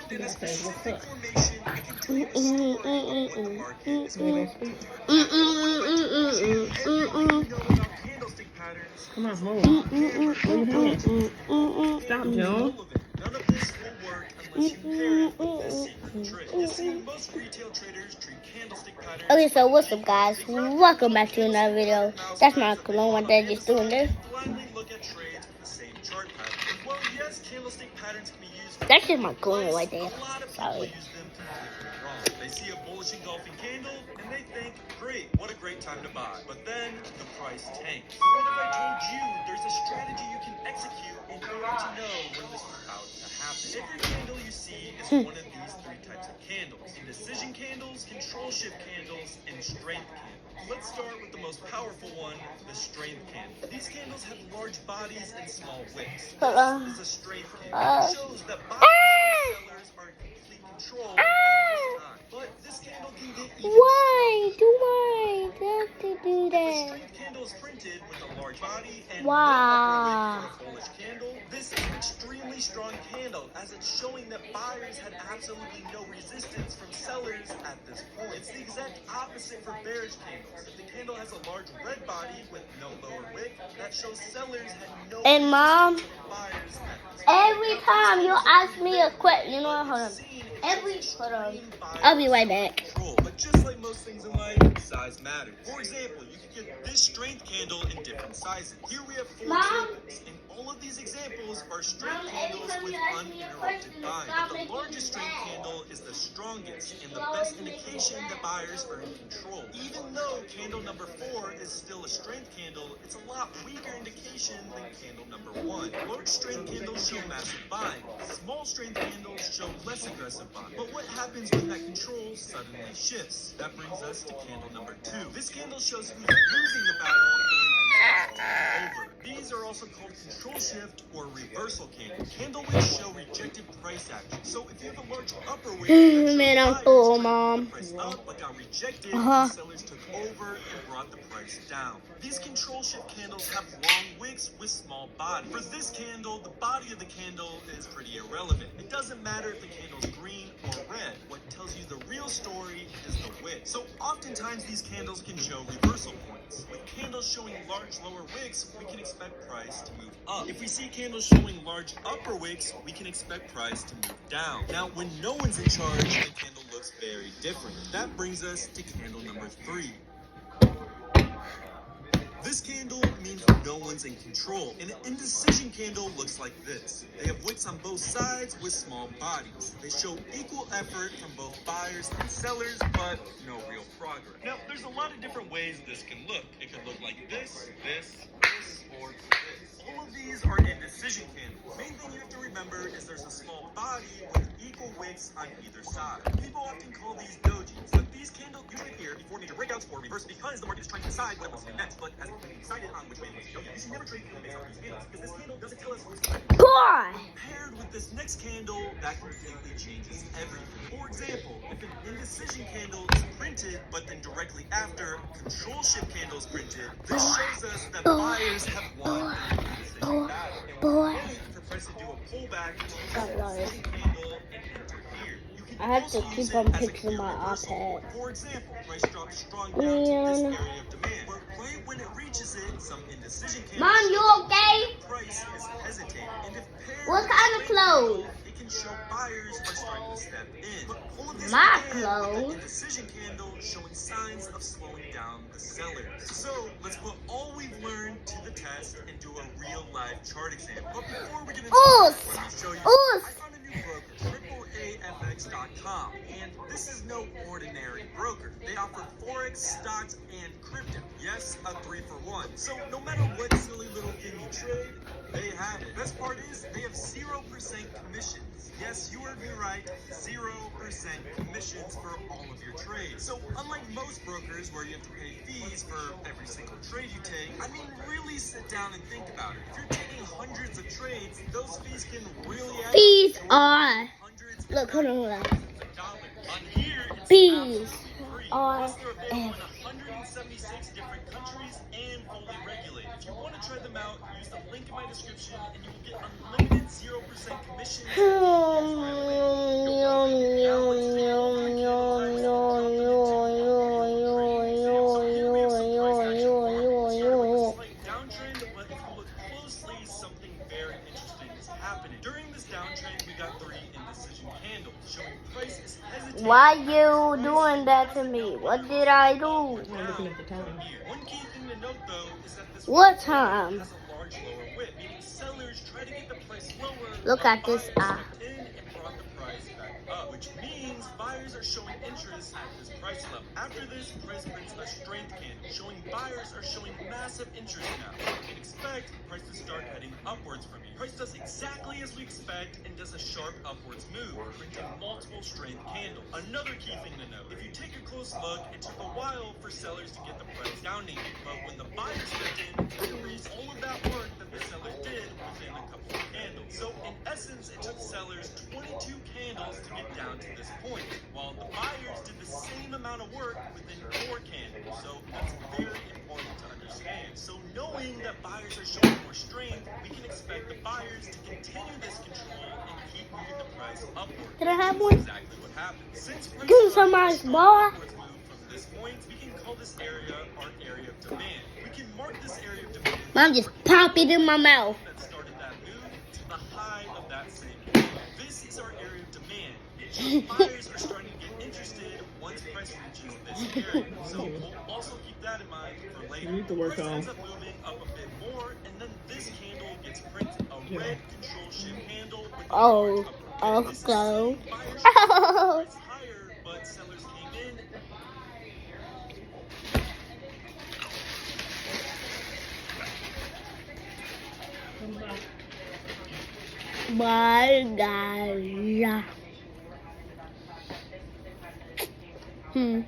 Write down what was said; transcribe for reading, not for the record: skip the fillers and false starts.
In a specific formation, it can tell you the story of what the market is going to. Everything you know about candlestick patterns. Come on, move. Move your hand. Stop, Joe. None of this will work unless you pair it with this secret trick. You see, most retail traders treat candlestick patterns. Okay, so what's up, guys? Welcome back to another video. That's my cologne. My dad just doing this. Blindly look at trades with the same chart pattern. Well, yes, candlestick patterns can be used. That's just my cologne right there. A lot of people Sorry. use them completely wrong. They see a bullish engulfing candle and they think, great, what a great time to buy. But then the price tanks. So what if I told you there's a strategy you can execute in order to know when this is about to happen? Every candle you see is one of these three types of candles: indecision candles, control shift candles, and strength candles. Let's start with the most powerful one, the strength candle. These candles have large bodies and small wicks. This is a strength candle. It shows that buyers and sellers are in complete control at this time. But this candle can get even Why do I have to do The that? strength candle is printed with a large body and Wow. no upper wick for a bullish candle. This is an extremely strong candle, as it's showing that buyers had absolutely no resistance from sellers at this point. It's the exact opposite for bearish candles. If the candle has a large red body with no lower wick, that shows sellers had no And Mom, resistance from buyers at this point. every time you ask me a question, you know what? Hold on. Hold on. I'll be right back. Control. But just like most things in life, size matters. For example, you can get this strength candle in different sizes. Here we have 4 Mom? examples, and all of these examples are strength Mom, candles every time with you ask me a uninterrupted question, buying. stop But the making largest me strength mad. candle is the strongest and the You best always make me indication mad. that buyers are in control. Even though candle number 4 is still a strength candle, it's a lot weaker indication than candle number 1. Large strength candles show massive buying. Small strength candles show less aggressive buying. But what happens when that control suddenly shifts? That brings us to candle number 2. This candle shows who's losing the battle and over. These are also called control shift or reversal candles. Candle wicks show rejected price action. So if you have a large upper wick, that shows Man, I'm buyers full, tried to Mom. put the price up but got rejected, Uh-huh. and sellers took over and brought the price down. These control shift candles have long wicks with small bodies. For this candle, the body of the candle is pretty irrelevant. It doesn't matter if the candle's green or red. What tells you the real story is the wick. So oftentimes these candles can show reversal points. With candles showing large lower wicks, we can expect price to move up. If we see candles showing large upper wicks, we can expect price to move down. Now, when no one's in charge, the candle looks very different. That brings us to candle number 3. This candle means no one's in control. An indecision candle looks like this. They have wicks on both sides with small bodies. They show equal effort from both buyers and sellers, but no real progress. Now, there's a lot of different ways this can look. It could look like this, or this. All of these are indecision candles. Main thing you have to remember is there's a small body with equal wicks on either side. People often call these dojis, but these candles usually appear before major breakouts or reverse because the market is trying to decide what it wants to do next, but hasn't really decided on which way it wants to go yet. You should never trade based on these candles because this candle doesn't tell us who's correct. Boy! Paired with this next candle, that completely changes everything. For example, if an indecision candle is printed, but then directly after a control shift candle is printed, this shows us that buyers have won an indecision battle. And Boy. we're waiting for price to do a pullback to use Sorry, the guys. indecision candle and enter here. You can I have to also keep use on it as a fixing clear my reversal. iPad. For example, price drops strong down to this Man. area of demand, but right when it reaches it, some indecision candles Mom, you show okay? the price is hesitating, and if paired What with kind of straight clothes? candle, it can show buyers are starting to step in. But all of this My began with clothes. the indecision candle showing signs of slowing down the sellers. So let's put all we've learned to the test and do a real live chart exam. But before we get into Oos. it, let me show you. Oos. I found a new broker, AAAFX.com, and this is no ordinary broker. They offer forex, stocks, and crypto. Yes, a 3-for-1. So no matter what silly little thing you trade, they have it. Best part is they have 0% commissions. Yes, you heard me right. 0% commissions for all of your trades. So unlike most brokers where you have to pay fees for every single trade you take, I mean, really sit down and think about it. If you're taking hundreds of trades, those fees can really add Fees up to are. hundreds, Look, hold on. of dollars. On here, it's Fees absolutely free. are. Plus, they're available in 176 different countries and fully regulated. If you want to try them out, use the link in my description and you will get unlimited 0% commission. showing price is hesitating. Why you doing that to me? What did I do? I'm looking at the time. One key thing to note though is that this What time? has a large lower width, meaning sellers try to get the price lower. Look while at this buyers eye. stepped in and brought the price back up, which means buyers are showing interest at this price level. After this, price prints a strength candle, showing buyers are showing massive interest now. You can expect price to start heading upwards from here. Price does exactly as we expect and does a sharp upwards move, printing multiple strength candles. Another key thing to note, if you take a close look, it took a while for sellers to get the price down to here, but when the buyers stepped in, they erased all of that work that the sellers did within a couple of candles. So in essence, it took sellers 22 candles to get down to this point, while the buyers did the same amount of work within 4 candles. So that's very important to understand. So knowing that buyers are showing more strength, we can expect the buyers to continue this control and keep moving the price upward. Can I have Which is one? exactly what happened. Since price Give me some started ice, to boy. upwards move from this point, we can call this area our area of demand. We can mark this area of demand. Mom, just pop it in my mouth. That started that move to the high of that same candle. This is our area of demand. It shows buyers are starting to get interested once price reaches this area. So we'll also keep that in mind for later. You need to work Price on. ends up moving up a bit more, and then this candle gets printed, a red control shift candle with a Oh, large upper bid. This is okay. saying buyers should put the price higher, but sellers came in. My God. Hmm.